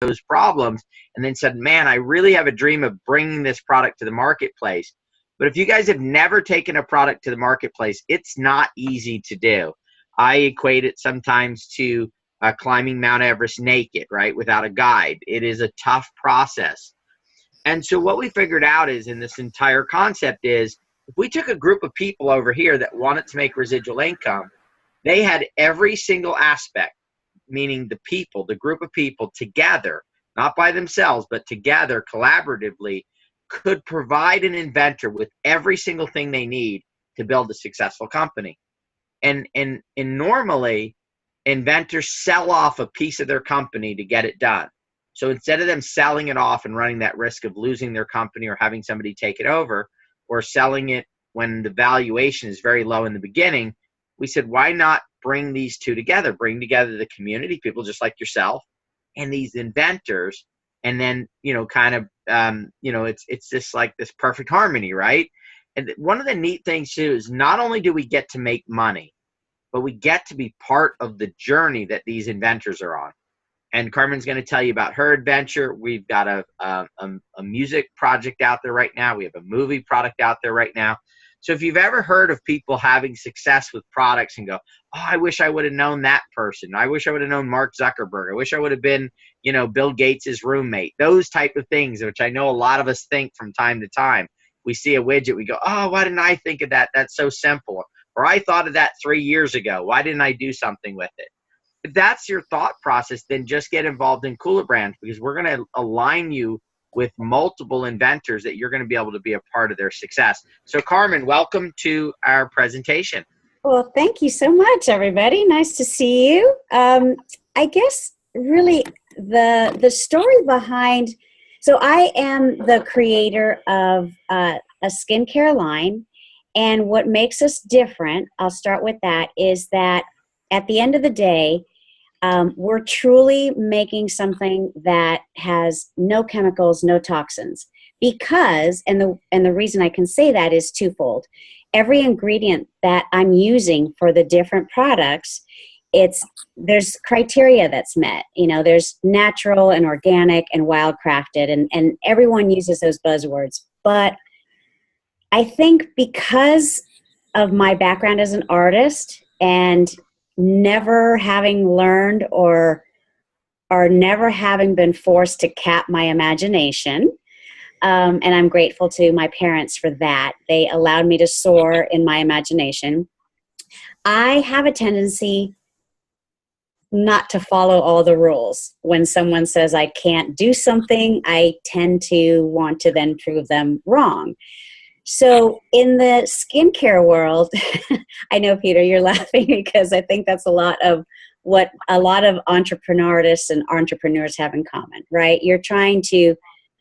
those problems and then said, man, I really have a dream of bringing this product to the marketplace. But if you guys have never taken a product to the marketplace, it's not easy to do. I equate it sometimes to climbing Mount Everest naked, right, without a guide. It is a tough process. And so what we figured out is, in this entire concept is, if we took a group of people over here that wanted to make residual income, they had every single aspect, meaning the people, the group of people together, not by themselves, but together collaboratively, could provide an inventor with every single thing they need to build a successful company. And normally, inventors sell off a piece of their company to get it done. So instead of them selling it off and running that risk of losing their company or having somebody take it over, or selling it when the valuation is very low in the beginning, we said, why not bring these two together? Bring together the community, people just like yourself, and these inventors, and then, it's just like this perfect harmony, right? And one of the neat things too is, not only do we get to make money, but we get to be part of the journey that these inventors are on. And Carmen's going to tell you about her adventure. We've got a music project out there right now. We have a movie product out there right now. So if you've ever heard of people having success with products and go, oh, I wish I would have known that person. I wish I would have known Mark Zuckerberg. I wish I would have been, Bill Gates' roommate. Those type of things, which I know a lot of us think from time to time. We see a widget, we go, oh, why didn't I think of that? That's so simple. Or I thought of that 3 years ago. Why didn't I do something with it? If that's your thought process, then just get involved in Cooler Brands, because we're going to align you with multiple inventors that you're going to be able to be a part of their success. So Carmen, welcome to our presentation. Well, thank you so much, everybody. Nice to see you. I guess really the story behind, so I am the creator of a skincare line, and what makes us different, I'll start with that, is that at the end of the day, we're truly making something that has no chemicals, no toxins. Because, and the reason I can say that is twofold. Every ingredient that I'm using for the different products, there's criteria that's met. There's natural and organic and wildcrafted, and everyone uses those buzzwords. But I think because of my background as an artist, and never having learned or never having been forced to cap my imagination, and I'm grateful to my parents for that. They allowed me to soar in my imagination. I have a tendency not to follow all the rules. When someone says I can't do something, I tend to want to then prove them wrong. So in the skincare world, I know, Peter, you're laughing because I think that's a lot of what a lot of entrepreneurs and entrepreneurs have in common, right? You're trying to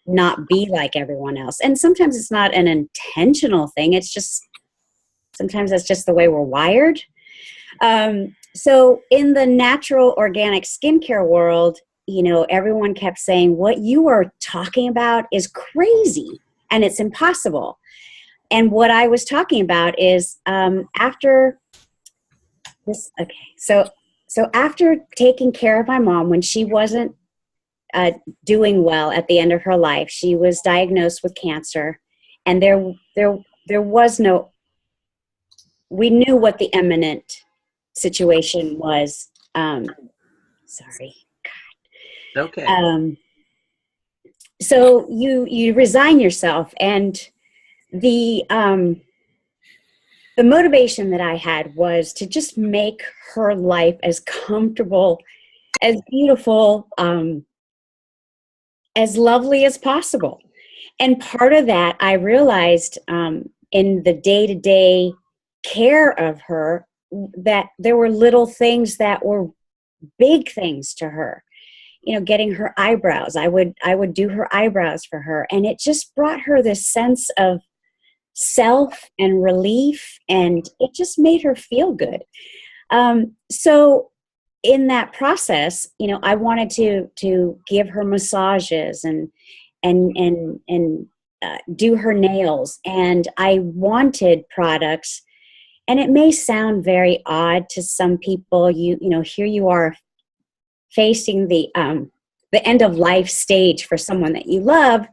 not be like everyone else. And sometimes it's not an intentional thing. It's just, sometimes that's just the way we're wired. So in the natural organic skincare world, everyone kept saying, what you are talking about is crazy and it's impossible. And what I was talking about is after this, okay, so after taking care of my mom when she wasn't doing well at the end of her life, she was diagnosed with cancer, and there was no, we knew what the imminent situation was. Sorry. God. Okay. So you resign yourself, and the motivation that I had was to just make her life as comfortable, as beautiful, as lovely as possible. And part of that, I realized in the day-to-day care of her, that there were little things that were big things to her. Getting her eyebrows. I would do her eyebrows for her, and it just brought her this sense of self and relief, and it just made her feel good. So in that process, I wanted to give her massages and do her nails, and I wanted products. And it may sound very odd to some people. Here you are facing the the end of life stage for someone that you love.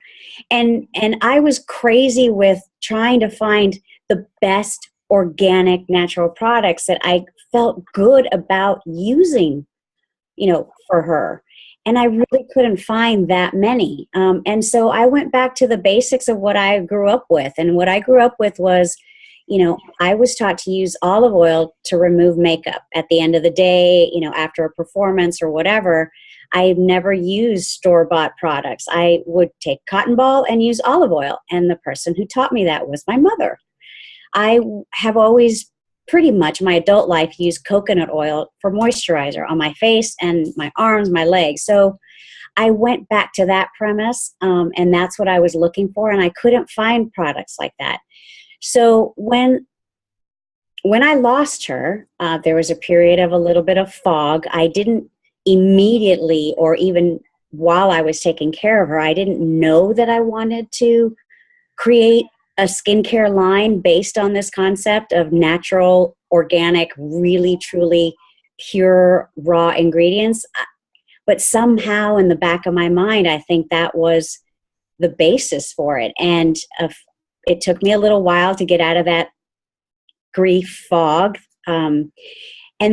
And I was crazy with trying to find the best organic natural products that I felt good about using, for her. And I really couldn't find that many. And so I went back to the basics of what I grew up with. And what I grew up with was, I was taught to use olive oil to remove makeup at the end of the day, after a performance or whatever. I've never used store-bought products. I would take cotton ball and use olive oil. And the person who taught me that was my mother. I have always pretty much my adult life used coconut oil for moisturizer on my face and my arms, my legs. So I went back to that premise, and that's what I was looking for. And I couldn't find products like that. So when I lost her, there was a period of a little bit of fog. I didn't immediately, or even while I was taking care of her, I didn't know that I wanted to create a skincare line based on this concept of natural, organic, really, truly pure, raw ingredients. But somehow in the back of my mind, I think that was the basis for it. And it took me a little while to get out of that grief fog. And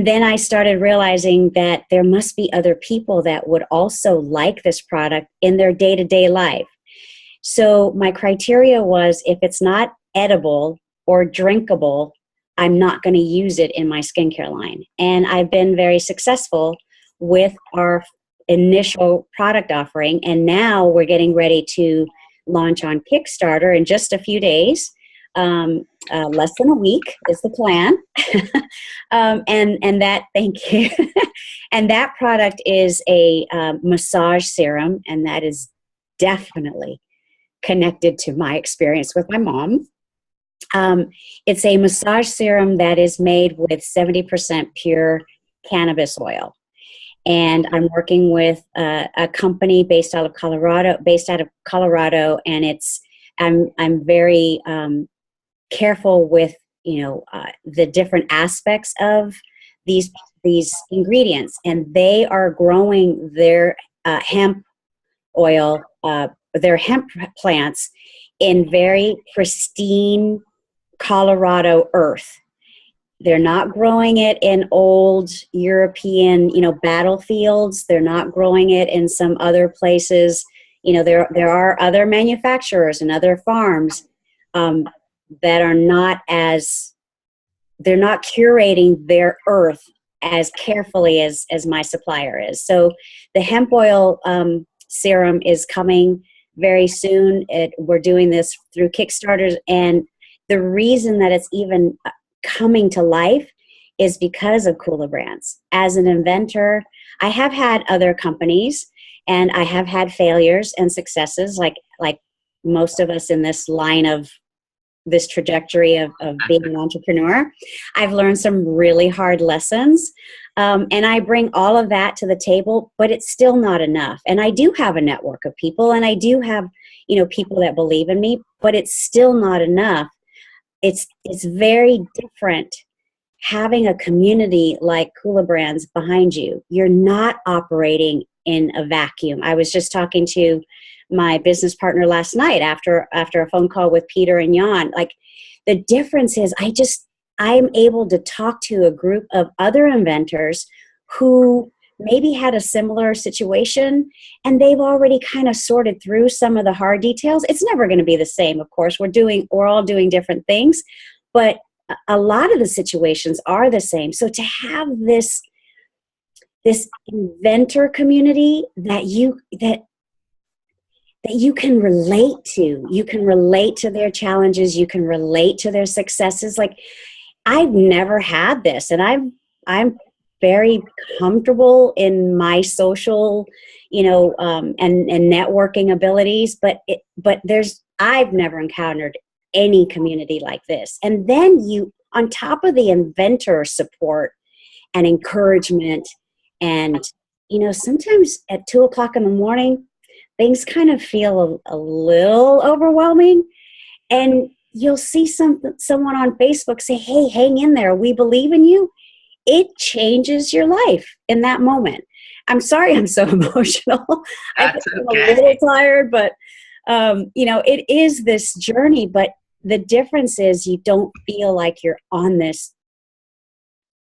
then I started realizing that there must be other people that would also like this product in their day-to-day life. So my criteria was, if it's not edible or drinkable, I'm not going to use it in my skincare line. And I've been very successful with our initial product offering. And now we're getting ready to launch on Kickstarter in just a few days. Less than a week is the plan. And that, thank you. And that product is a massage serum, and that is definitely connected to my experience with my mom. It's a massage serum that is made with 70% pure cannabis oil. And I'm working with a company based out of Colorado, and I'm very careful with the different aspects of these ingredients, and they are growing their hemp oil, their hemp plants in very pristine Colorado earth. They're not growing it in old European, battlefields. They're not growing it in some other places. There are other manufacturers and other farms that are not they're not curating their earth as carefully as my supplier is. So the hemp oil serum is coming very soon. We're doing this through Kickstarters, and the reason that it's even coming to life is because of Cooler Brands. As an inventor, I have had other companies, and I have had failures and successes, like most of us in this line of this trajectory of being an entrepreneur. I've learned some really hard lessons, and I bring all of that to the table, but it's still not enough. And I do have a network of people, and I do have people that believe in me, but it's still not enough. It's very different having a community like Cooler Brands behind you. You're not operating in a vacuum. I was just talking to my business partner last night after a phone call with Peter and Jan. Like, the difference is I'm able to talk to a group of other inventors who maybe had a similar situation, and they've already kind of sorted through some of the hard details. It's never going to be the same, of course. We're all doing different things, but a lot of the situations are the same. So to have this inventor community that you can relate to, you can relate to their challenges, you can relate to their successes. Like, I've never had this, and I'm very comfortable in my social, and networking abilities, but I've never encountered any community like this. And then on top of the inventor support and encouragement, and sometimes at 2:00 in the morning, things kind of feel a little overwhelming, and you'll see someone on Facebook say, "Hey, hang in there. We believe in you." It changes your life in that moment. I'm sorry I'm so emotional. I think That's I'm a okay. little tired, but it is this journey, but the difference is you don't feel like you're on this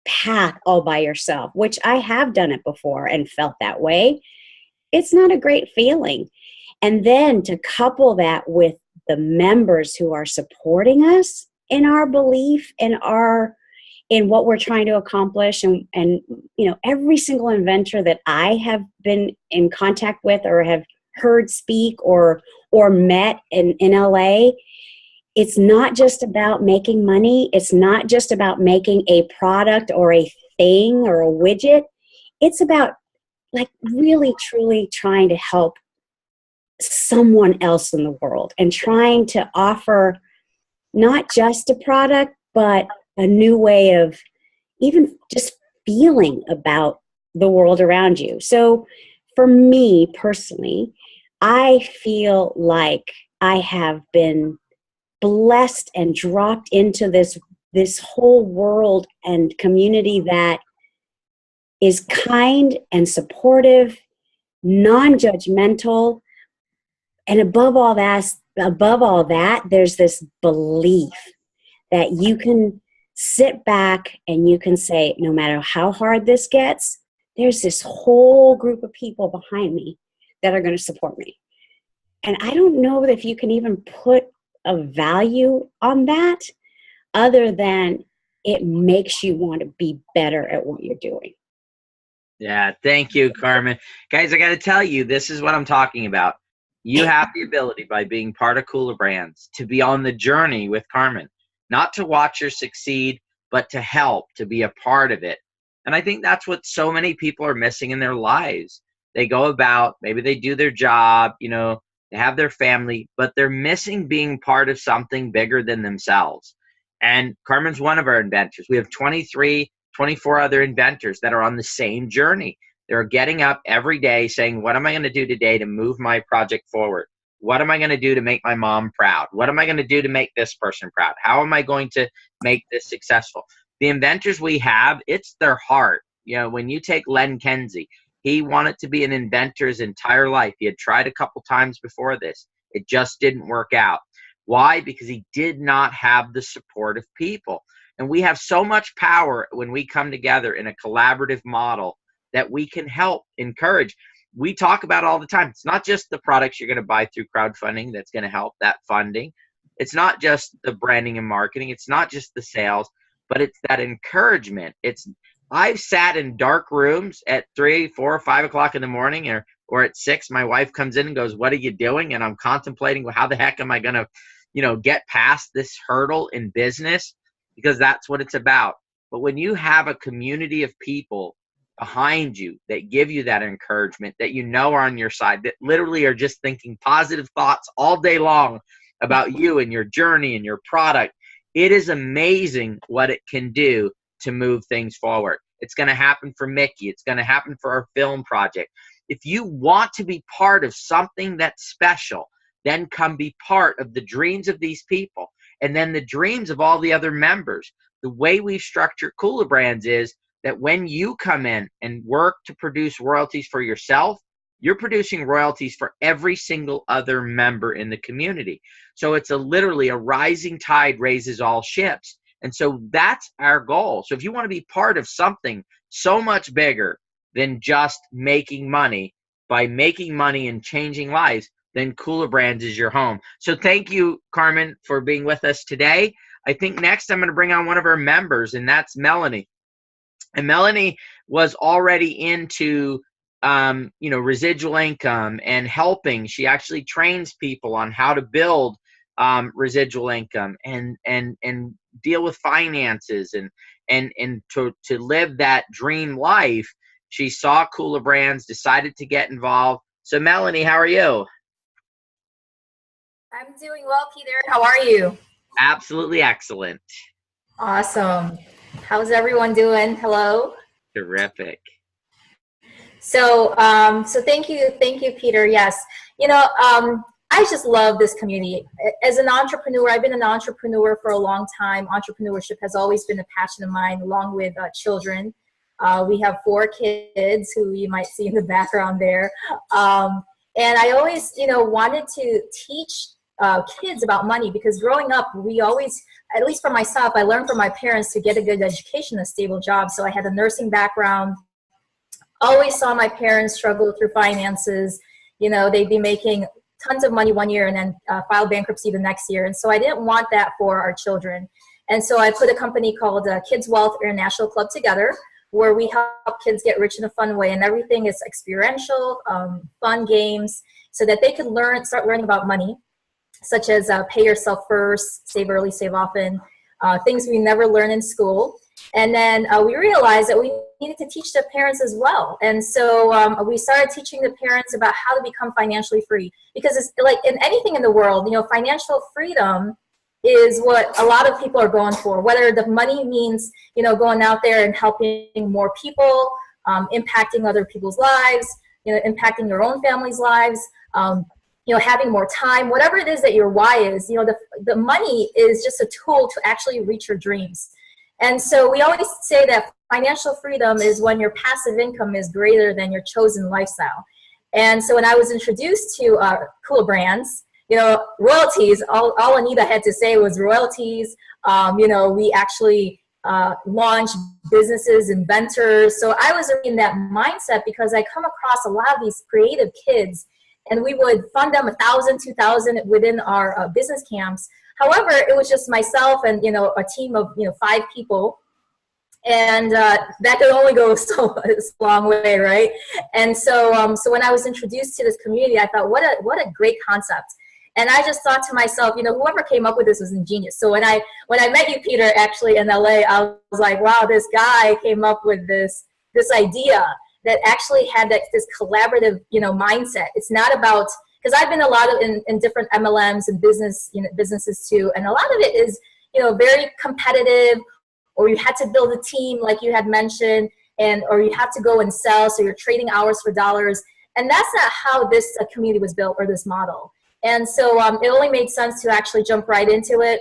path all by yourself, which I have done it before and felt that way. It's not a great feeling. And then to couple that with the members who are supporting us in our belief in what we're trying to accomplish, and every single inventor that I have been in contact with or have heard speak or met in LA, it's not just about making money. It's not just about making a product or a thing or a widget. It's about like really truly trying to help someone else in the world and trying to offer not just a product, but a new way of even just feeling about the world around you. So for me personally, I feel like I have been blessed and dropped into this whole world and community that is kind and supportive, non-judgmental, and above all that, there's this belief that you can sit back and you can say, no matter how hard this gets, there's this whole group of people behind me that are going to support me. And I don't know if you can even put a value on that other than it makes you want to be better at what you're doing. Yeah, thank you, Carmen. Guys, I got to tell you, this is what I'm talking about. You have the ability, by being part of Cooler Brands, to be on the journey with Carmen, not to watch her succeed, but to help, to be a part of it. And I think that's what so many people are missing in their lives. They go about, maybe they do their job, they have their family, but they're missing being part of something bigger than themselves. And Carmen's one of our inventors. We have 24 other inventors that are on the same journey. They're getting up every day saying, what am I going to do today to move my project forward? What am I going to do to make my mom proud? What am I going to do to make this person proud? How am I going to make this successful? The inventors we have, it's their heart. When you take Len Kenzie, he wanted to be an inventor his entire life. He had tried a couple times before this. It just didn't work out. Why? Because he did not have the support of people. And we have so much power when we come together in a collaborative model that we can help encourage. We talk about all the time. It's not just the products you're going to buy through crowdfunding that's going to help that funding. It's not just the branding and marketing. It's not just the sales, but it's that encouragement. I've sat in dark rooms at 3, 4, 5 o'clock in the morning or at 6. My wife comes in and goes, what are you doing? And I'm contemplating, well, how the heck am I going to, get past this hurdle in business? Because that's what it's about. But when you have a community of people behind you that give you that encouragement, that are on your side, that literally are just thinking positive thoughts all day long about you and your journey and your product, it is amazing what it can do to move things forward. It's going to happen for Mickey. It's going to happen for our film project. If you want to be part of something that's special, then come be part of the dreams of these people. And then the dreams of all the other members. The way we've structured Cooler Brands is that when you come in and work to produce royalties for yourself, you're producing royalties for every single other member in the community. So it's literally a rising tide raises all ships. And so that's our goal. So if you want to be part of something so much bigger than just making money, by making money and changing lives, then Cooler Brands is your home. So thank you, Carmen, for being with us today. I think next I'm going to bring on one of our members, and that's Melanie. And Melanie was already into, residual income and helping. She actually trains people on how to build residual income and deal with finances and to live that dream life. She saw Cooler Brands, decided to get involved. So Melanie, how are you? I'm doing well, Peter. How are you? Absolutely excellent. Awesome. How's everyone doing? Hello. Terrific. So thank you, Peter. Yes, I just love this community. As an entrepreneur, I've been an entrepreneur for a long time. Entrepreneurship has always been a passion of mine, along with children. We have 4 kids who you might see in the background there. And I always, wanted to teach kids about money, because growing up, we always, at least for myself, I learned from my parents to get a good education, a stable job. So I had a nursing background, always saw my parents struggle through finances. They'd be making tons of money one year and then file bankruptcy the next year. And so I didn't want that for our children. And so I put a company called Kids Wealth International Club together, where we help kids get rich in a fun way, and everything is experiential, fun games, so that they can start learning about money, such as pay yourself first, save early, save often, things we never learn in school. And then we realized that we needed to teach the parents as well. And so we started teaching the parents about how to become financially free, because it's like in anything in the world, financial freedom is what a lot of people are going for, whether the money means, going out there and helping more people, impacting other people's lives, impacting your own family's lives, having more time, whatever it is that your why is, the money is just a tool to actually reach your dreams. And so we always say that financial freedom is when your passive income is greater than your chosen lifestyle. And so when I was introduced to Cooler Brands, royalties, all Anita had to say was royalties. We actually launched businesses, inventors. So I was in that mindset because I come across a lot of these creative kids, and we would fund them $1,000, $2,000 within our business camps. However, it was just myself and, a team of, 5 people. And that could only go so long way, right? And so, so when I was introduced to this community, I thought, what a great concept. And I just thought to myself, whoever came up with this was ingenious. So when I met you, Peter, actually in LA, I was like, wow, this guy came up with this idea that actually had this collaborative, mindset. It's not about, because I've been a lot of in different MLMs and businesses too, and a lot of it is, very competitive, or you had to build a team like you had mentioned, or you have to go and sell, so you're trading hours for dollars. And that's not how this community was built, or this model. And so it only made sense to actually jump right into it.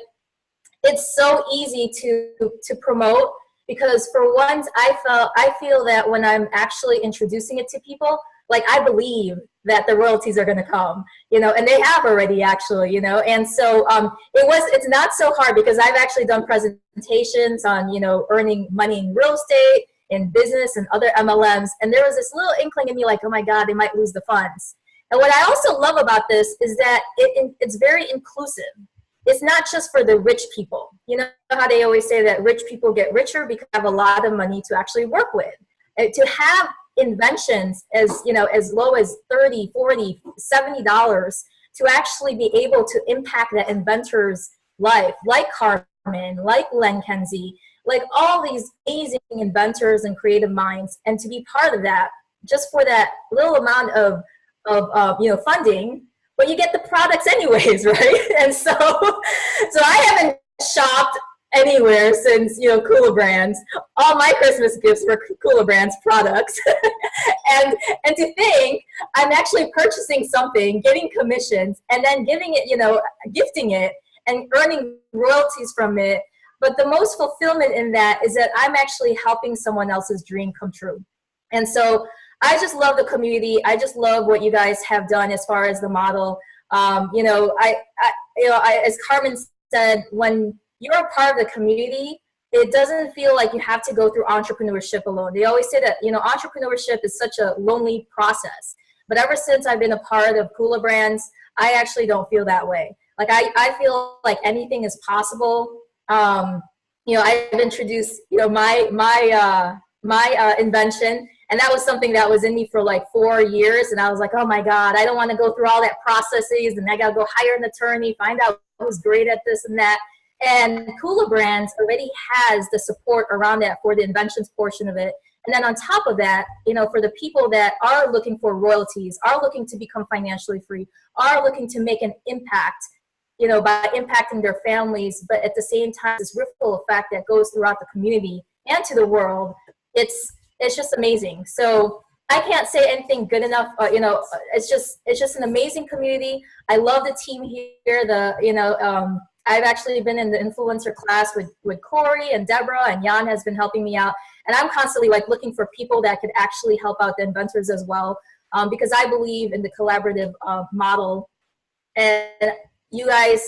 It's so easy to promote, because for once I feel that when I'm actually introducing it to people, like I believe that the royalties are going to come, and they have already actually, and so it's not so hard, because I've actually done presentations on, earning money in real estate, in business, and other MLMs. And there was this little inkling in me like, oh my God, they might lose the funds. And what I also love about this is that it's very inclusive. It's not just for the rich people. You know how they always say that rich people get richer because they have a lot of money to actually work with. And to have inventions as low as $30, $40, $70 to actually be able to impact that inventor's life, like Carmen, like Len Kenzie, like all these amazing inventors and creative minds, and to be part of that just for that little amount of funding, but you get the products anyways, right? And so I haven't shopped anywhere since, Cooler Brands. All my Christmas gifts were Cooler Brands products. and to think I'm actually purchasing something, getting commissions, and then giving it, gifting it and earning royalties from it. But the most fulfillment in that is that I'm actually helping someone else's dream come true. And so I just love the community. I just love what you guys have done as far as the model. As Carmen said, when you're a part of the community, it doesn't feel like you have to go through entrepreneurship alone. They always say that, entrepreneurship is such a lonely process. But ever since I've been a part of Cooler Brands, I actually don't feel that way. Like I feel like anything is possible. I've introduced, my invention. And that was something that was in me for like 4 years. And I was like, oh my God, I don't want to go through all that processes. And I got to go hire an attorney, find out who's great at this and that. And Cooler Brands already has the support around that for the inventions portion of it. And then on top of that, for the people that are looking for royalties, are looking to become financially free, are looking to make an impact, by impacting their families, but at the same time, this ripple effect that goes throughout the community and to the world, it's just amazing. So I can't say anything good enough. It's just an amazing community. I love the team here. I've actually been in the influencer class with Corey and Deborah, and Jan has been helping me out. And I'm constantly like looking for people that could actually help out the inventors as well, because I believe in the collaborative model. And you guys,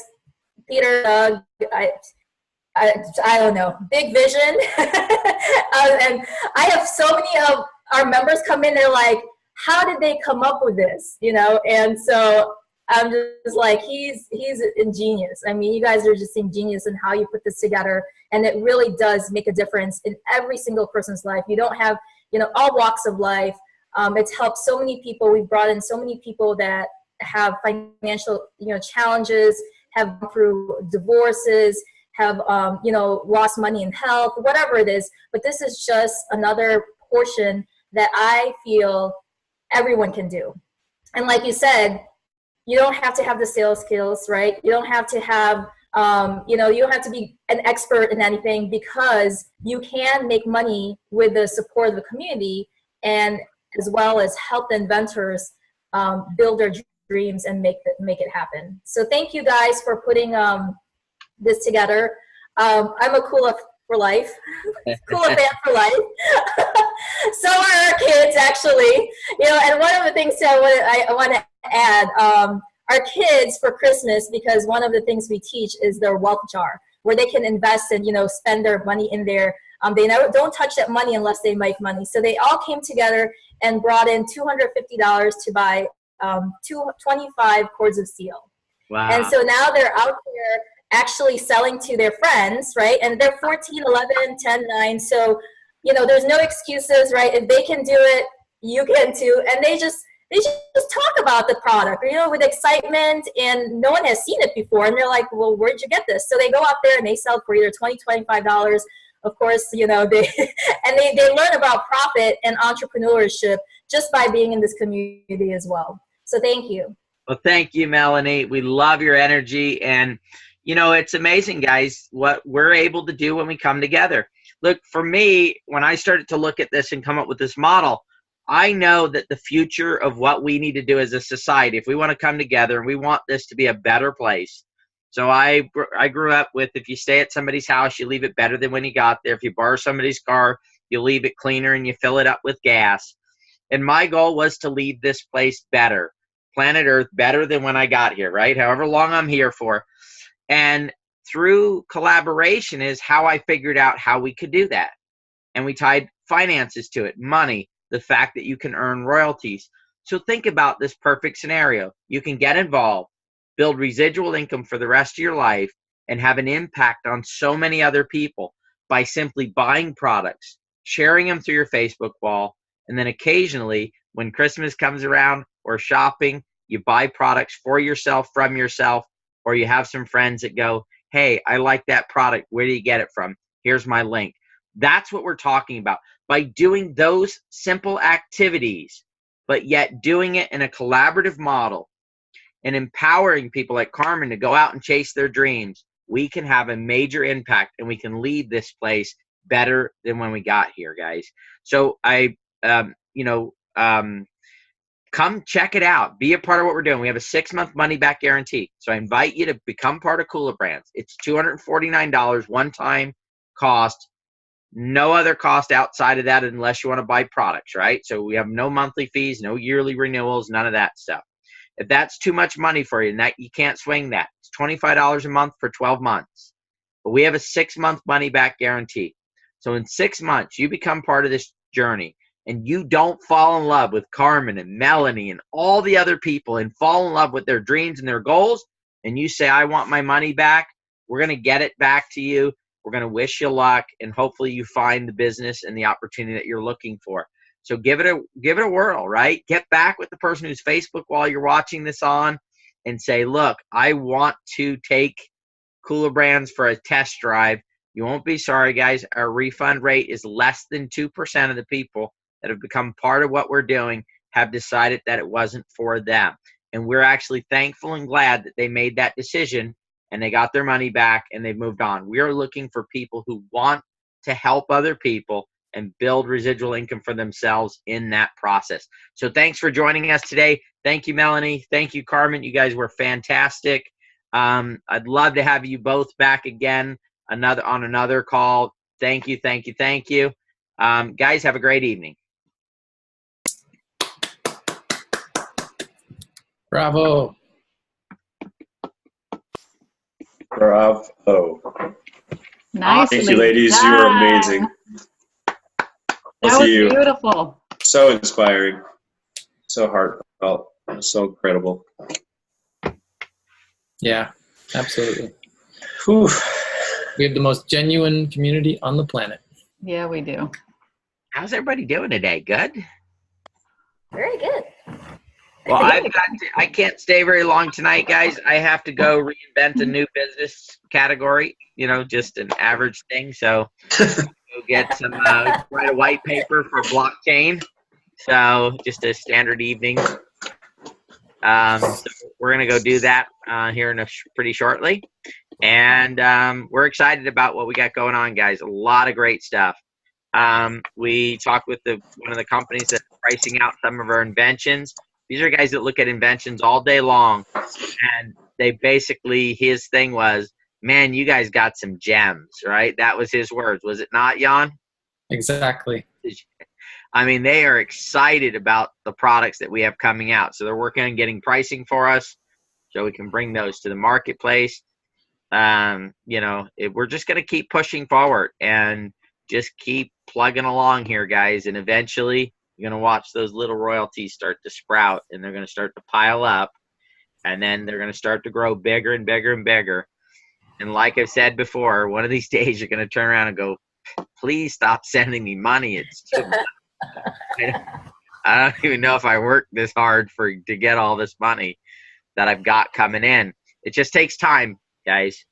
Peter, Doug, I don't know, big vision. And I have so many of our members come in, they're like, how did they come up with this? You know, and so I'm just like, he's ingenious. I mean, you guys are just ingenious in how you put this together, and it really does make a difference in every single person's life. You don't have, you know, all walks of life. It's helped so many people. We've brought in so many people that have financial, you know, challenges, have gone through divorces, have, you know, lost money in health, whatever it is. But this is just another portion that I feel everyone can do. And like you said, you don't have to have the sales skills, right? You don't have to have, you know, you don't have to be an expert in anything, because you can make money with the support of the community, and as well as help the inventors build their dreams and make it happen. So thank you guys for putting this together. I'm a Kula for life, Kula fan for life. So are our kids, actually. You know, and one of the things I want to add, our kids for Christmas, because one of the things we teach is their wealth jar, where they can invest and, you know, spend their money in there. They don't touch that money unless they make money. So they all came together and brought in $250 to buy 25 cords of steel. Wow. And so now they're out there actually selling to their friends, right? And they're 14, 11, 10, 9. So, you know, there's no excuses, right? If they can do it, you can too. And they just talk about the product, you know, with excitement, and no one has seen it before. And they're like, well, where'd you get this? So they go out there and they sell for either $20, $25. Of course, you know, they learn about profit and entrepreneurship just by being in this community as well. So thank you. Well, thank you, Melanie. We love your energy. And, you know, it's amazing, guys, what we're able to do when we come together. Look, for me, when I started to look at this and come up with this model, I know that the future of what we need to do as a society, if we want to come together and we want this to be a better place. So I grew up with, if you stay at somebody's house, you leave it better than when you got there. If you borrow somebody's car, you leave it cleaner and you fill it up with gas. And my goal was to leave this place better, planet Earth better than when I got here, right? However long I'm here for. And through collaboration is how I figured out how we could do that. And we tied finances to it, money, the fact that you can earn royalties. So think about this perfect scenario. You can get involved, build residual income for the rest of your life, and have an impact on so many other people by simply buying products, sharing them through your Facebook wall, and then occasionally when Christmas comes around or shopping, you buy products for yourself, from yourself, or you have some friends that go, hey, I like that product. Where do you get it from? Here's my link. That's what we're talking about. By doing those simple activities, but yet doing it in a collaborative model and empowering people like Carmen to go out and chase their dreams, we can have a major impact, and we can leave this place better than when we got here, guys. So come check it out. Be a part of what we're doing. We have a 6-month money-back guarantee. So I invite you to become part of Kula Brands. It's $249 one-time cost. No other cost outside of that unless you want to buy products, right? So we have no monthly fees, no yearly renewals, none of that stuff. If that's too much money for you, you can't swing that. It's $25 a month for 12 months. But we have a 6-month money-back guarantee. So in 6 months, you become part of this journey, and you don't fall in love with Carmen and Melanie and all the other people and fall in love with their dreams and their goals, and you say, I want my money back, we're going to get it back to you. We're going to wish you luck, and hopefully you find the business and the opportunity that you're looking for. So give it a whirl, right? Get back with the person whose Facebook wall you're watching this on and say, look, I want to take Kula Brands for a test drive. You won't be sorry, guys. Our refund rate is less than 2% of the people that have become part of what we're doing have decided that it wasn't for them. And we're actually thankful and glad that they made that decision and they got their money back and they've moved on. We are looking for people who want to help other people and build residual income for themselves in that process. So thanks for joining us today. Thank you, Melanie. Thank you, Carmen. You guys were fantastic. I'd love to have you both back again on another call. Thank you, thank you, thank you. Guys, have a great evening. Bravo. Bravo. Nicely Thank you, ladies. done. You are amazing. That was beautiful. So inspiring. So heartfelt. So incredible. Yeah, absolutely. Whew. We have the most genuine community on the planet. Yeah, we do. How's everybody doing today? Good? Very good. Well, I can't stay very long tonight, guys. I have to go reinvent a new business category, just an average thing. So go get some, write a white paper for blockchain. So just a standard evening. So we're going to go do that here in pretty shortly. And we're excited about what we got going on, guys. A lot of great stuff. We talked with one of the companies that's pricing out some of our inventions. These are guys that look at inventions all day long. And they basically, his thing was, man, you guys got some gems, right? That was his words. Was it not, Jan? Exactly. I mean, they are excited about the products that we have coming out. So they're working on getting pricing for us so we can bring those to the marketplace. We're just going to keep pushing forward and just keep plugging along here, guys. And eventually you're going to watch those little royalties start to sprout, and they're going to start to pile up, and then they're going to start to grow bigger and bigger and bigger. And like I've said before, one of these days you're going to turn around and go, please stop sending me money. It's too much. I don't even know if I worked this hard to get all this money that I've got coming in. It just takes time, guys.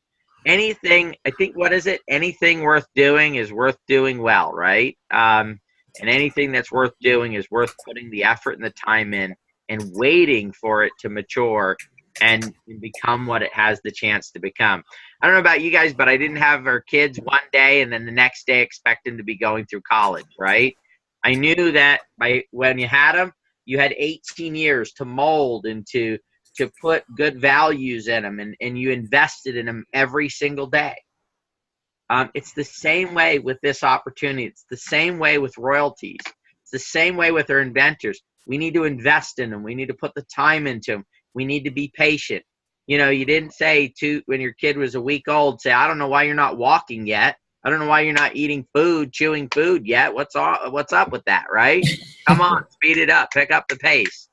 Anything, I think, what is it? Anything worth doing is worth doing well, right? And anything that's worth doing is worth putting the effort and the time in and waiting for it to mature and become what it has the chance to become. I don't know about you guys, but I didn't have our kids one day and then the next day expect them to be going through college, right? I knew that when you had them, you had 18 years to mold and to put good values in them, and you invested in them every single day. It's the same way with this opportunity. It's the same way with royalties. It's the same way with our inventors. We need to invest in them. We need to put the time into them. We need to be patient. You didn't say when your kid was a week old, say, I don't know why you're not walking yet. I don't know why you're not eating food, chewing food yet. What's up with that, right? Come on, speed it up, pick up the pace.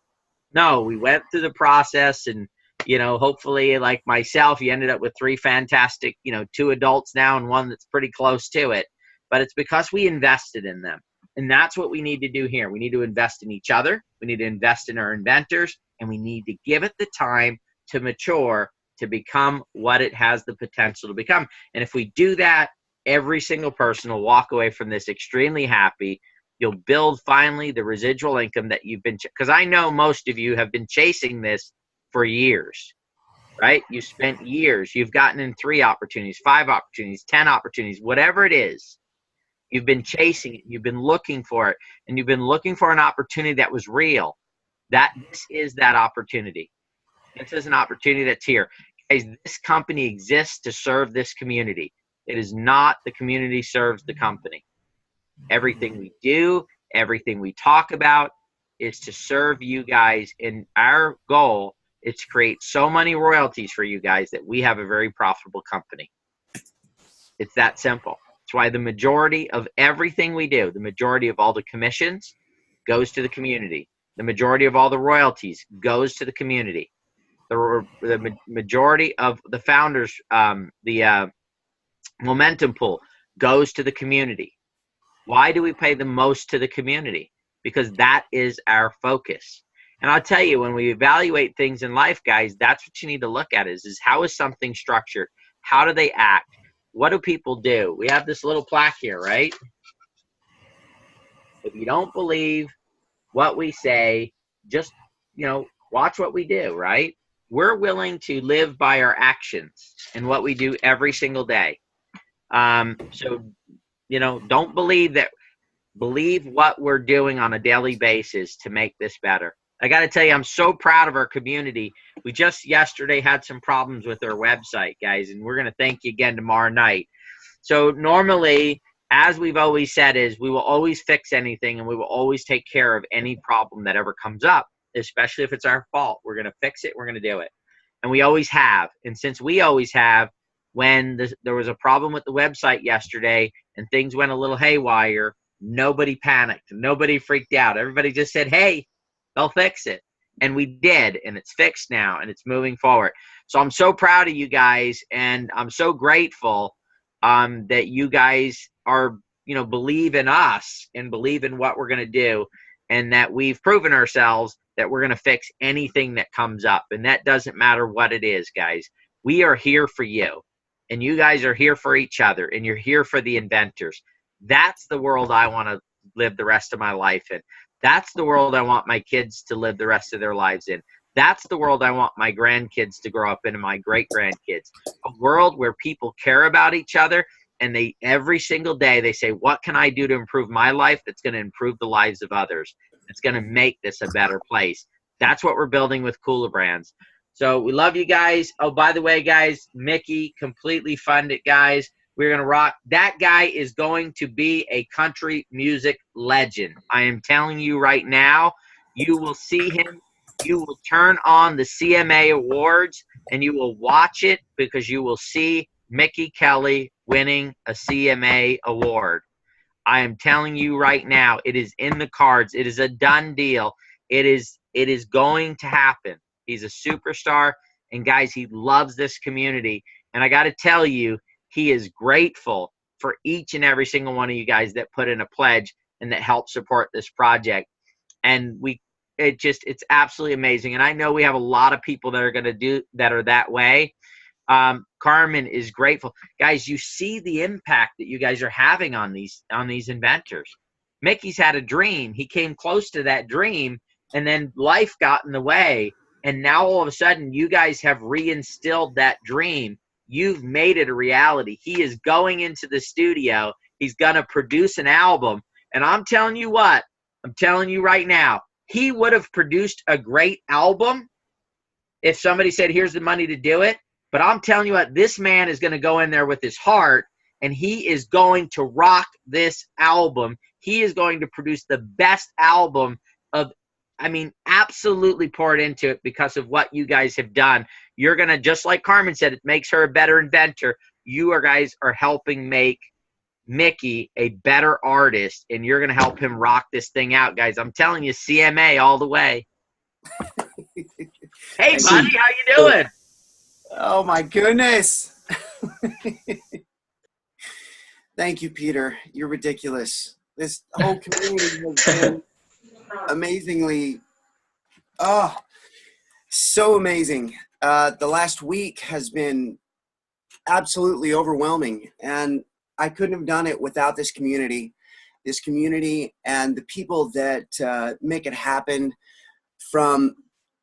No, we went through the process, and hopefully, like myself, you ended up with 3 fantastic, 2 adults now and 1 that's pretty close to it. But it's because we invested in them. And that's what we need to do here. We need to invest in each other. We need to invest in our inventors, and we need to give it the time to mature, to become what it has the potential to become. And if we do that, every single person will walk away from this extremely happy. You'll build finally the residual income that you've been, because I know most of you have been chasing this for years, right? You spent years. You've gotten in 3 opportunities, 5 opportunities, 10 opportunities, whatever it is. You've been chasing it. You've been looking for it, and you've been looking for an opportunity that was real. This is that opportunity. This is an opportunity that's here. Guys, this company exists to serve this community. It is not the community serves the company. Everything we do, everything we talk about is to serve you guys. And our goal is to create so many royalties for you guys that we have a very profitable company. It's that simple. That's why the majority of everything we do, the majority of all the commissions goes to the community. The majority of all the royalties goes to the community. The majority of the founders, the momentum pool goes to the community. Why do we pay the most to the community? Because that is our focus. And I'll tell you, when we evaluate things in life, guys, that's what you need to look at is how is something structured? How do they act? What do people do? We have this little plaque here, right? If you don't believe what we say, just, watch what we do, right? We're willing to live by our actions and what we do every single day. So, don't believe that. Believe what we're doing on a daily basis to make this better. I got to tell you, I'm so proud of our community. We just yesterday had some problems with our website, guys, and we're going to thank you again tomorrow night. So normally, as we've always said, is we will always fix anything and we will always take care of any problem that ever comes up, especially if it's our fault. We're going to fix it. We're going to do it. And we always have. And since we always have, when there was a problem with the website yesterday and things went a little haywire, nobody panicked. Nobody freaked out. Everybody just said, hey, they'll fix it. And we did, and it's fixed now, and it's moving forward. So I'm so proud of you guys, and I'm so grateful that you guys are, believe in us and believe in what we're going to do, and that we've proven ourselves that we're going to fix anything that comes up. And that doesn't matter what it is, guys. We are here for you, and you guys are here for each other, and you're here for the inventors. That's the world I want to live the rest of my life in. That's the world I want my kids to live the rest of their lives in. That's the world I want my grandkids to grow up in and my great-grandkids. A world where people care about each other, and they every single day they say, what can I do to improve my life that's going to improve the lives of others? It's going to make this a better place. That's what we're building with Cooler Brands. So we love you guys. Oh, by the way, guys, Mickey completely funded, guys. We're going to rock. That guy is going to be a country music legend. I am telling you right now, you will see him. You will turn on the CMA Awards and you will watch it because you will see Mickey Kelly winning a CMA Award. I am telling you right now, it is in the cards. It is a done deal. It is going to happen. He's a superstar, and guys, he loves this community. And I got to tell you, he is grateful for each and every single one of you guys that put in a pledge and that helped support this project. And it's absolutely amazing. And I know we have a lot of people that are going to do that are that way. Carmen is grateful. Guys, you see the impact that you guys are having on these inventors. Mickey's had a dream. He came close to that dream, and then life got in the way. And now all of a sudden, you guys have reinstilled that dream. You've made it a reality. He is going into the studio. He's going to produce an album. And I'm telling you what, I'm telling you right now, he would have produced a great album if somebody said, here's the money to do it. But I'm telling you what, this man is going to go in there with his heart, and he is going to rock this album. He is going to produce the best album absolutely pour it into it because of what you guys have done. You're going to, just like Carmen said, it makes her a better inventor. You guys are helping make Mickey a better artist, and you're going to help him rock this thing out, guys. I'm telling you, CMA all the way. Hey, buddy, how you doing? Oh, my goodness. Thank you, Peter. You're ridiculous. This whole community has been amazingly, so amazing. The last week has been absolutely overwhelming, and I couldn't have done it without this community and the people that make it happen, from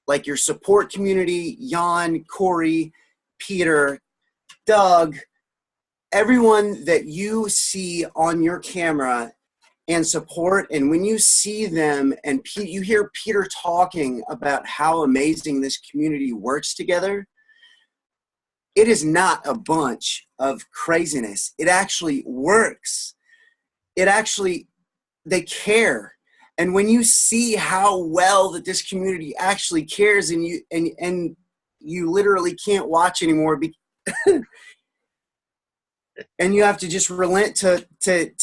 like your support community, Jan, Corey, Peter, Doug, everyone that you see on your camera and support. And when you see them and you hear Peter talking about how amazing this community works together, it is not a bunch of craziness. It actually works. They care. And when you see how well that this community actually cares, and you literally can't watch anymore and you have to just relent to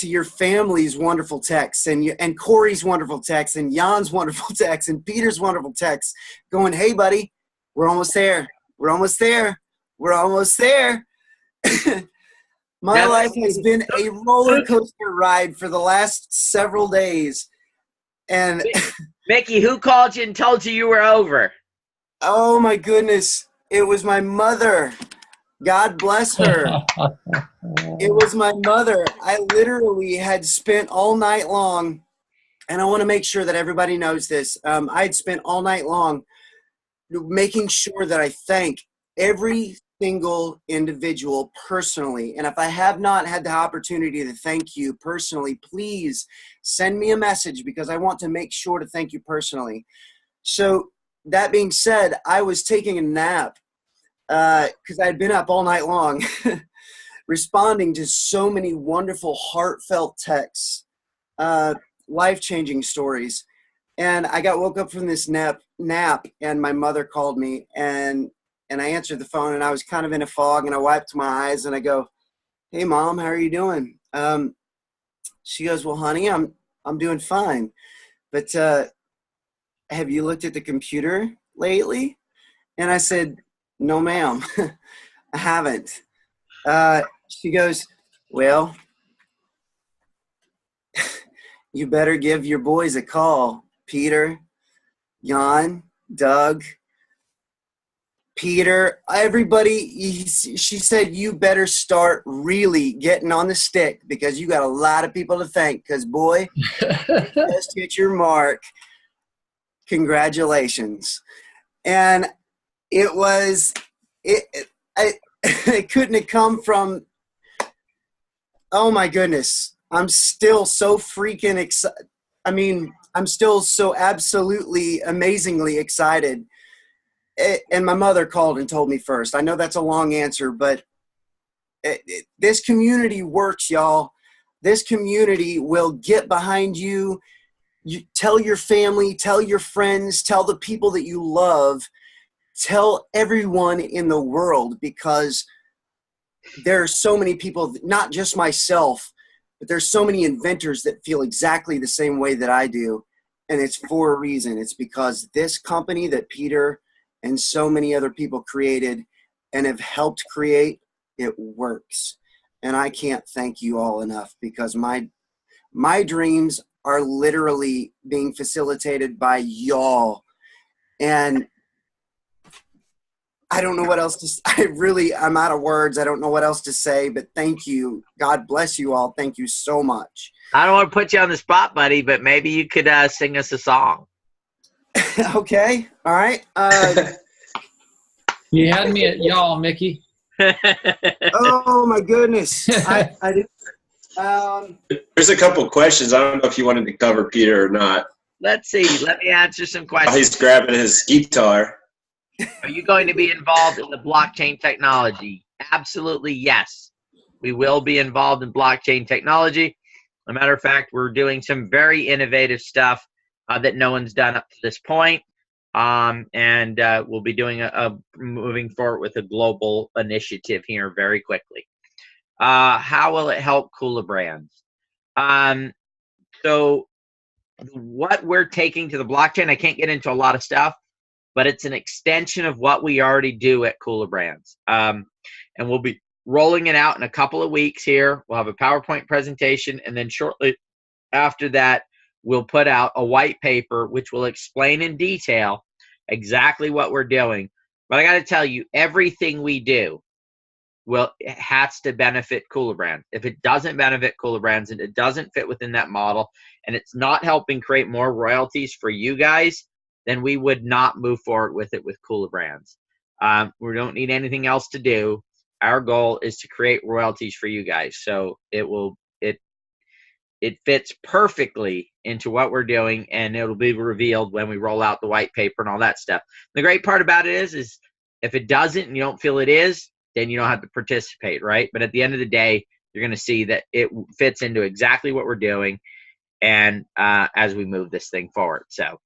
your family's wonderful texts and Corey's wonderful texts and Jan's wonderful texts and Peter's wonderful texts going, hey, buddy, we're almost there. We're almost there. We're almost there. My life has been a roller coaster ride for the last several days. And Mickey, who called you and told you were over? Oh, my goodness. It was my mother. God bless her. It was my mother. I literally had spent all night long, and I want to make sure that everybody knows this. I had spent all night long making sure that I thank every single individual personally. And if I have not had the opportunity to thank you personally, please send me a message, because I want to make sure to thank you personally. So that being said, I was taking a nap because I had been up all night long responding to so many wonderful, heartfelt texts, life-changing stories. And I got woke up from this nap, and my mother called me, and I answered the phone, and I was kind of in a fog, and I wiped my eyes, and I go, "Hey, Mom, how are you doing?" She goes, "Well, honey, I'm doing fine, but have you looked at the computer lately?" And I said, "No, ma'am, I haven't." She goes, "Well, you better give your boys a call, Peter, Jan, Doug, Peter, everybody." She said, "You better start really getting on the stick because you got a lot of people to thank because, boy, just hit your mark. Congratulations." And it was, it couldn't have come from, oh my goodness. I'm still so freaking excited. I mean, I'm still so absolutely amazingly excited. And my mother called and told me first. I know that's a long answer, but this community works, y'all. This community will get behind you. You tell your family, tell your friends, tell the people that you love, tell everyone in the world, because there are so many people, not just myself, but there's so many inventors that feel exactly the same way that I do. And it's for a reason. It's because this company that Peter and so many other people created and have helped create, it works. And I can't thank you all enough because my dreams are literally being facilitated by y'all. And I don't know what else to I'm out of words. I don't know what else to say, but thank you. God bless you all. Thank you so much. I don't want to put you on the spot, buddy, but maybe you could sing us a song. Okay. All right. You had me at y'all, Mickey. Oh my goodness. I did. There's a couple questions. I don't know if you wanted to cover Peter or not. Let's see. Let me answer some While questions. he's grabbing his guitar. Are you going to be involved in the blockchain technology? Absolutely, yes. We will be involved in blockchain technology. As a matter of fact, we're doing some very innovative stuff that no one's done up to this point. And we'll be doing moving forward with a global initiative here very quickly. How will it help Cooler Brands? So what we're taking to the blockchain, I can't get into a lot of stuff, but it's an extension of what we already do at Cooler Brands. And we'll be rolling it out in a couple of weeks here. We'll have a PowerPoint presentation, and then shortly after that, we'll put out a white paper which will explain in detail exactly what we're doing. But I got to tell you, everything we do it has to benefit Cooler Brands. If it doesn't benefit Cooler Brands and it doesn't fit within that model, and it's not helping create more royalties for you guys, then we would not move forward with it with Cooler Brands. We don't need anything else to do. Our goal is to create royalties for you guys. So it fits perfectly into what we're doing, and it'll be revealed when we roll out the white paper and all that stuff. The great part about it is if it doesn't and you don't feel it is, then you don't have to participate, right? But at the end of the day, you're going to see that it fits into exactly what we're doing, and as we move this thing forward. So,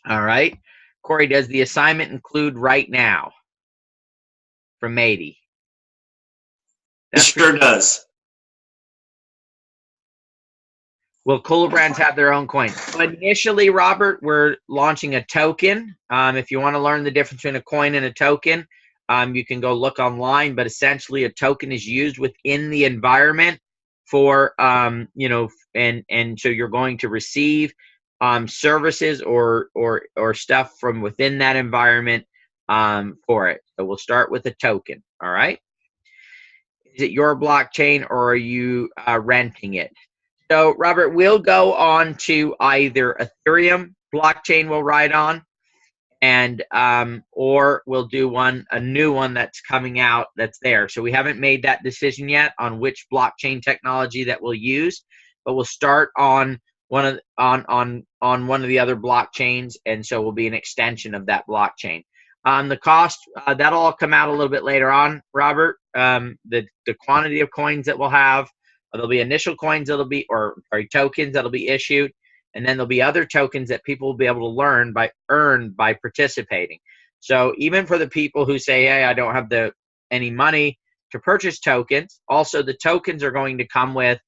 all right. Corey, does the assignment include right now? From Mady. It sure does. Will Cooler Brands have their own coin? So initially, Robert, we're launching a token. If you want to learn the difference between a coin and a token, you can go look online. But essentially, a token is used within the environment for, and so you're going to receive services or stuff from within that environment for it. So we'll start with a token. All right. Is it your blockchain or are you renting it? So, Robert, we'll go on to either Ethereum blockchain we'll ride on, and or we'll do a new one that's coming out that's there. So we haven't made that decision yet on which blockchain technology that we'll use, but we'll start on on one of the other blockchains, and so will be an extension of that blockchain. The cost, that'll all come out a little bit later on, Robert. The quantity of coins that we'll have, there'll be initial coins that'll be, or tokens that'll be issued, and then there'll be other tokens that people will be able to earn by participating. So even for the people who say, hey, I don't have any money to purchase tokens, also the tokens are going to come with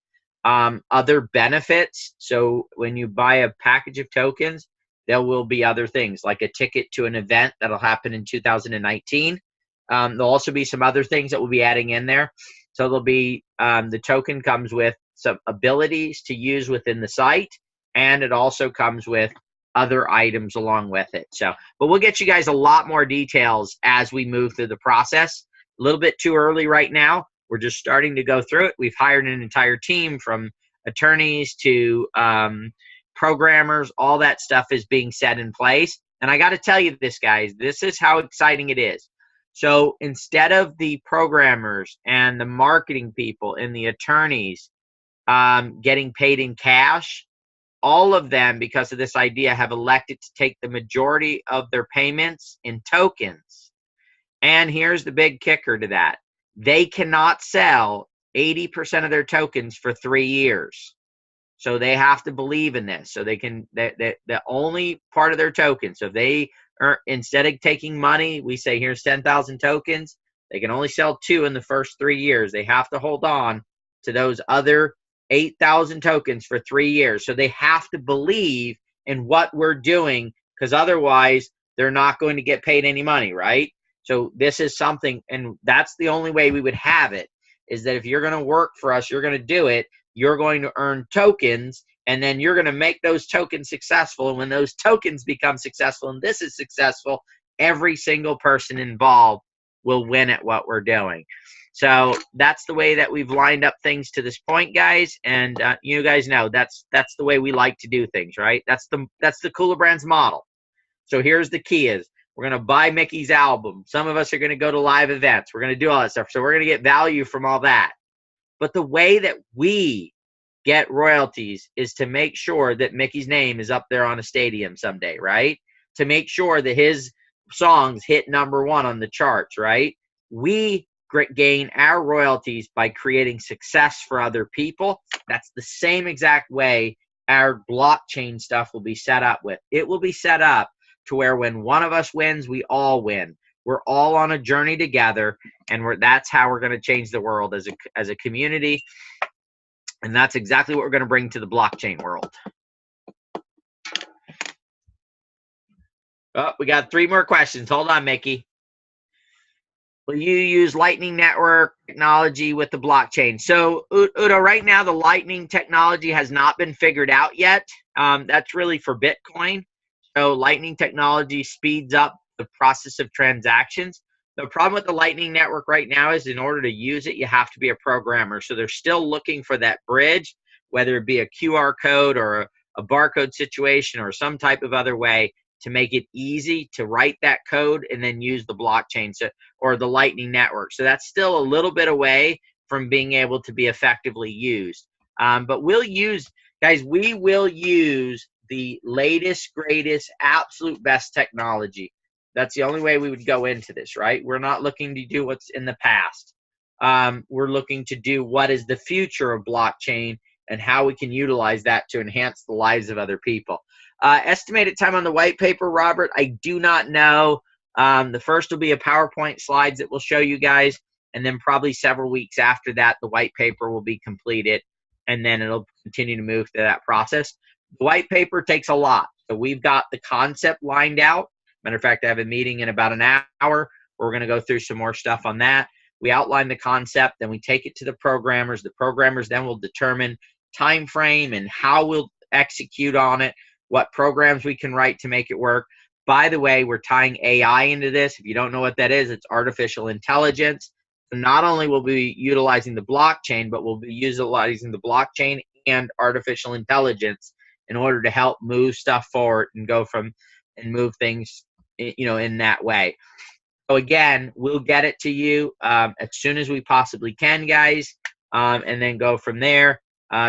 other benefits. So when you buy a package of tokens, there will be other things like a ticket to an event that'll happen in 2019. There'll also be some other things that we'll be adding in there. So there'll be, the token comes with some abilities to use within the site, and it also comes with other items along with it. So, but we'll get you guys a lot more details as we move through the process. A little bit too early right now. We're just starting to go through it. We've hired an entire team from attorneys to programmers. All that stuff is being set in place. And I got to tell you this, guys, this is how exciting it is. So instead of the programmers and the marketing people and the attorneys getting paid in cash, all of them, because of this idea, have elected to take the majority of their payments in tokens. And here's the big kicker to that. They cannot sell 80% of their tokens for 3 years. So they have to believe in this. So they can, the only part of their tokens, so if they are, instead of taking money, we say here's 10,000 tokens, they can only sell 2 in the first 3 years. They have to hold on to those other 8,000 tokens for 3 years. So they have to believe in what we're doing, because otherwise they're not going to get paid any money, right? So this is something, and that's the only way we would have it, is that if you're going to work for us, you're going to do it, you're going to earn tokens, and then you're going to make those tokens successful. And when those tokens become successful and this is successful, every single person involved will win at what we're doing. So that's the way that we've lined up things to this point, guys. And you guys know that's the way we like to do things, right? That's the Cooler Brands model. So here's the key is, we're going to buy Mickey's album. Some of us are going to go to live events. We're going to do all that stuff. So we're going to get value from all that. But the way that we get royalties is to make sure that Mickey's name is up there on a stadium someday, right? To make sure that his songs hit #1 on the charts, right? We gain our royalties by creating success for other people. That's the same exact way our blockchain stuff will be set up with. It will be set up to where when one of us wins, we all win. We're all on a journey together, and that's how we're going to change the world as a community. And that's exactly what we're going to bring to the blockchain world. Oh, we got 3 more questions. Hold on, Mickey. Will you use Lightning Network technology with the blockchain? So, Udo, right now the Lightning technology has not been figured out yet. That's really for Bitcoin. So Lightning technology speeds up the process of transactions. The problem with the Lightning Network right now is in order to use it, you have to be a programmer. So they're still looking for that bridge, whether it be a QR code or a barcode situation or some type of other way to make it easy to write that code and then use the blockchain or the Lightning Network. So that's still a little bit away from being able to be effectively used. But we will use the latest, greatest, absolute best technology. That's the only way we would go into this, right? We're not looking to do what's in the past. We're looking to do what is the future of blockchain and how we can utilize that to enhance the lives of other people. Estimated time on the white paper, Robert, I do not know. The first will be a PowerPoint slides that will show you guys, and then probably several weeks after that, the white paper will be completed, and then it'll continue to move through that process. The white paper takes a lot. So we've got the concept lined out. Matter of fact, I have a meeting in about an hour where we're going to go through some more stuff on that. We outline the concept, then we take it to the programmers. The programmers then will determine time frame and how we'll execute on it, what programs we can write to make it work. By the way, we're tying AI into this. If you don't know what that is, it's artificial intelligence. So not only will we be utilizing the blockchain, but we'll be utilizing the blockchain and artificial intelligence in order to help move stuff forward and move things, in that way. So again, we'll get it to you as soon as we possibly can, guys, and then go from there.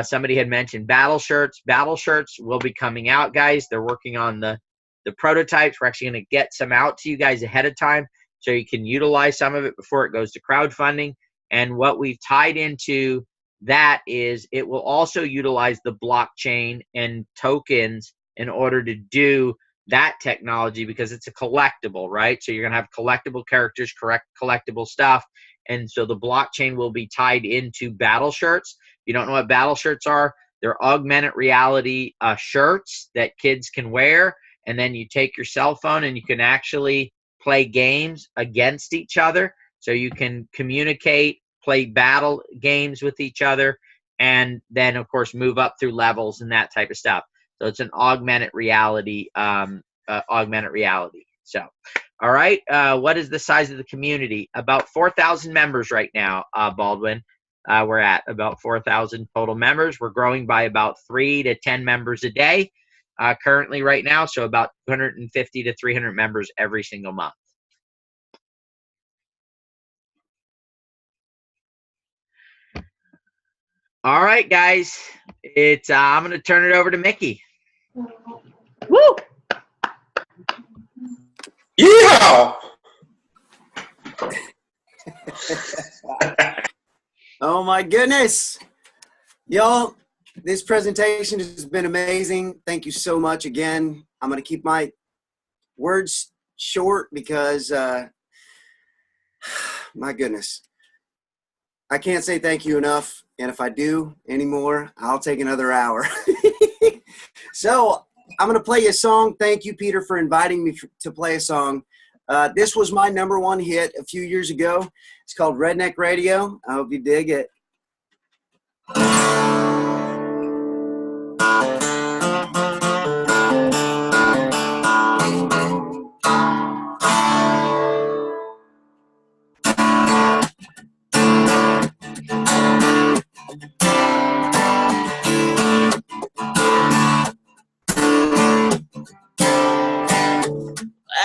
Somebody had mentioned battle shirts. Battle shirts will be coming out, guys. They're working on the prototypes. We're actually going to get some out to you guys ahead of time so you can utilize some of it before it goes to crowdfunding. And what we've tied into that is it will also utilize the blockchain and tokens in order to do that technology, because it's a collectible, right? So you're going to have collectible characters, collectible stuff. And so the blockchain will be tied into battle shirts. If you don't know what battle shirts are, they're augmented reality shirts that kids can wear. And then you take your cell phone and you can actually play games against each other. So you can communicate, play battle games with each other, and then, of course, move up through levels and that type of stuff. So it's an augmented reality. So, all right. What is the size of the community? About 4,000 members right now, Baldwin. We're at about 4,000 total members. We're growing by about 3 to 10 members a day currently right now. So about 250 to 300 members every single month. All right, guys. It's I'm going to turn it over to Mickey. Woo! Yeah. Oh my goodness. Y'all, this presentation has been amazing. Thank you so much again. I'm going to keep my words short because, my goodness, I can't say thank you enough. And if I do anymore, I'll take another hour. So I'm going to play you a song. Thank you, Peter, for inviting me to play a song. This was my #1 hit a few years ago. It's called Redneck Radio. I hope you dig it.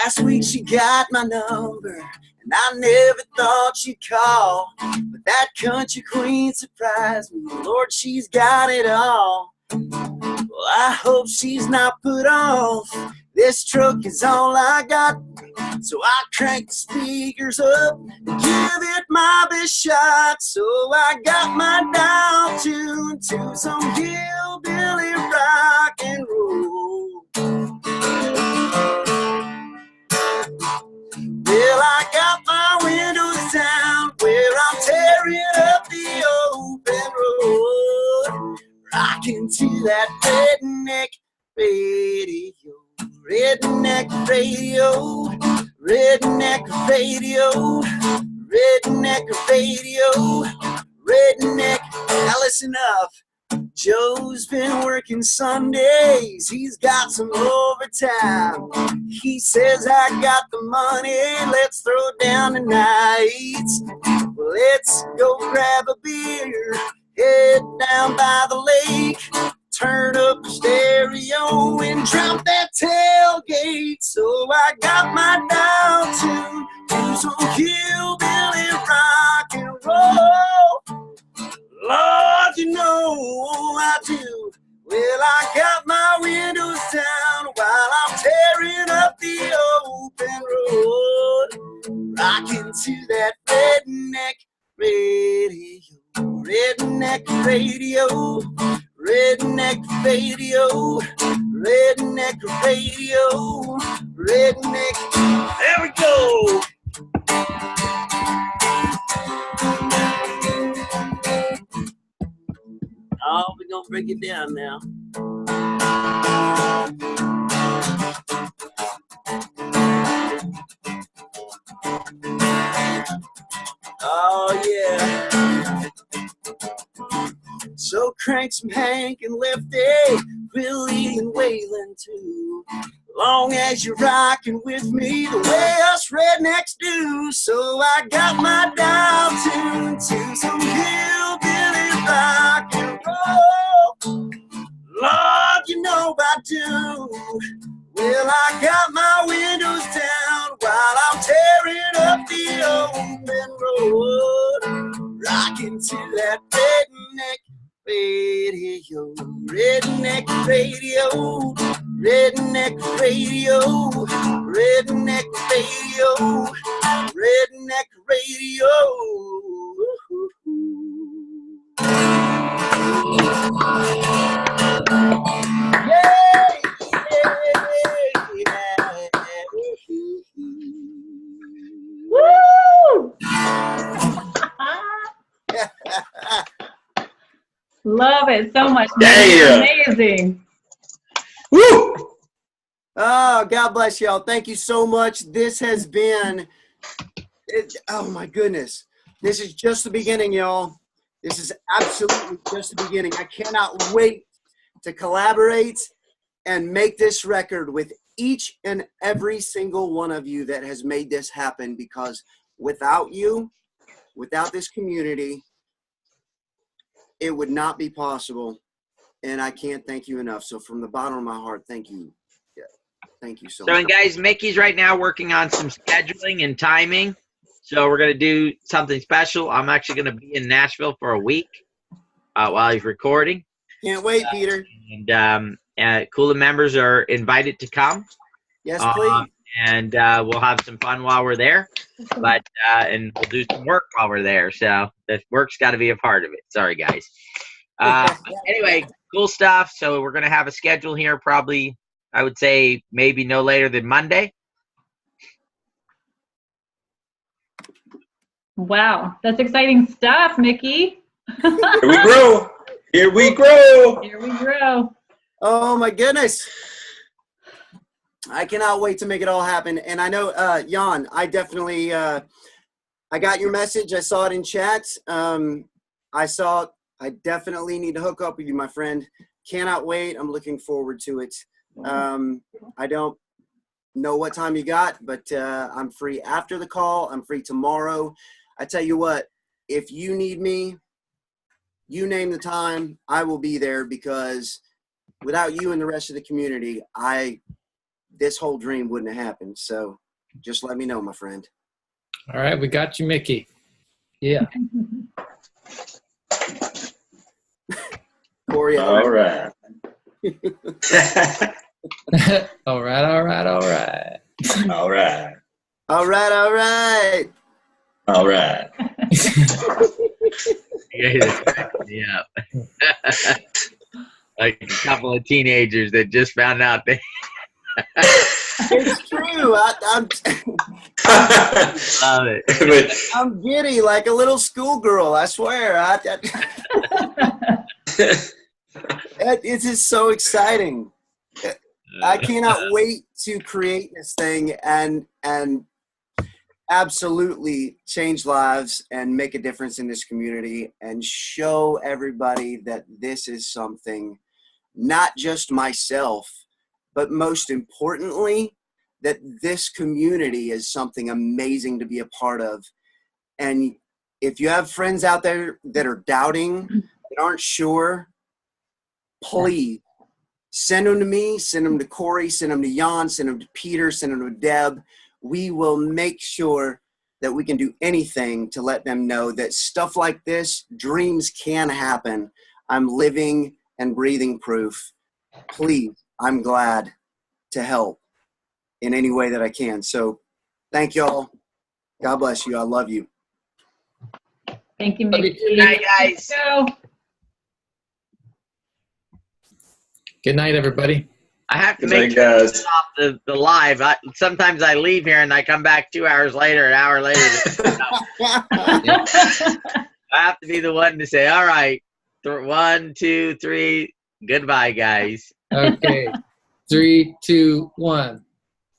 Last week she got my number, and I never thought she'd call. But that country queen surprised me. Lord, she's got it all. Well, I hope she's not put off. This truck is all I got, so I crank the speakers up and give it my best shot. So I got my dial tuned to some hillbilly rock and roll. Well, I got my windows down where I'm tearing up the open road, rocking to that redneck radio, redneck radio, redneck radio, redneck radio, redneck. Now listen up. Joe's been working Sundays, he's got some overtime. He says, I got the money, let's throw down tonight. Well, let's go grab a beer, head down by the lake, turn up the stereo and drop that tailgate. So I got my dial tuned to some hillbilly rock and roll. Lord, you know I do. Well, I got my windows down while I'm tearing up the open road, rocking to that redneck radio, redneck radio, redneck radio, redneck radio, redneck. There we go. Oh, we're going to break it down now. Oh, yeah. So crank some Hank and Lefty, Willie and Waylon too. Long as you're rocking with me the way us rednecks do. So I got my dial tuned to some hillbilly rock and roll. Lord, you know I do. Well, I got my windows down while I'm tearing up the open road, rocking to that redneck radio. Radio, Redneck Radio, Redneck Radio, Redneck Radio. Yay! Woo! Love it so much. Yeah. Amazing. Woo! Oh, God bless y'all. Thank you so much. This has been, oh my goodness. This is just the beginning, y'all. This is absolutely just the beginning. I cannot wait to collaborate and make this record with each and every single one of you that has made this happen, because without you, without this community, it would not be possible. And I can't thank you enough. So from the bottom of my heart, thank you. Yeah, thank you so much. And guys, Mickey's right now working on some scheduling and timing. So we're going to do something special. I'm actually going to be in Nashville for a week while he's recording. Can't wait, Peter. And Kula members are invited to come. Yes, please. And we'll have some fun while we're there. But and we'll do some work while we're there. So the work's got to be a part of it. Sorry, guys. Anyway, cool stuff. So we're going to have a schedule here probably, I would say, maybe no later than Monday. Wow, that's exciting stuff, Mickey. Here we grow. Here we grow. Here we grow. Oh, my goodness. I cannot wait to make it all happen. And I know, Jan, I definitely, I got your message. I saw it in chat. I definitely need to hook up with you, my friend. Cannot wait. I'm looking forward to it. I don't know what time you got, but I'm free after the call. I'm free tomorrow. I tell you what, if you need me, you name the time, I will be there, because without you and the rest of the community, this whole dream wouldn't have happened. So just let me know, my friend. All right, we got you, Mickey. Yeah. Corey, All right. All right, all right, all right. All right. all right, all right. All right. Yeah. Like a couple of teenagers that just found out they. It's true. I'm Love it. I'm giddy like a little schoolgirl. I swear. It is so exciting. I cannot wait to create this thing and absolutely change lives and make a difference in this community and show everybody that this is something, not just myself, but most importantly, that this community is something amazing to be a part of. And if you have friends out there that are doubting, that aren't sure, please send them to me, send them to Corey, send them to Jan, send them to Peter, send them to Deb. We will make sure that we can do anything to let them know that stuff like this, dreams can happen. I'm living and breathing proof. Please, I'm glad to help in any way that I can. So thank y'all. God bless you. I love you. Thank you, Mickey. Good night, guys. Go. Good night, everybody. I have to Good make night, sure guys. to stop the live. Sometimes I leave here and I come back 2 hours later, an hour later. I have to be the one to say, all right, 1, 2, 3, goodbye, guys. Okay. 3, 2, 1.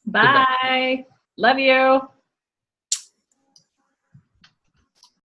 Bye. Love you.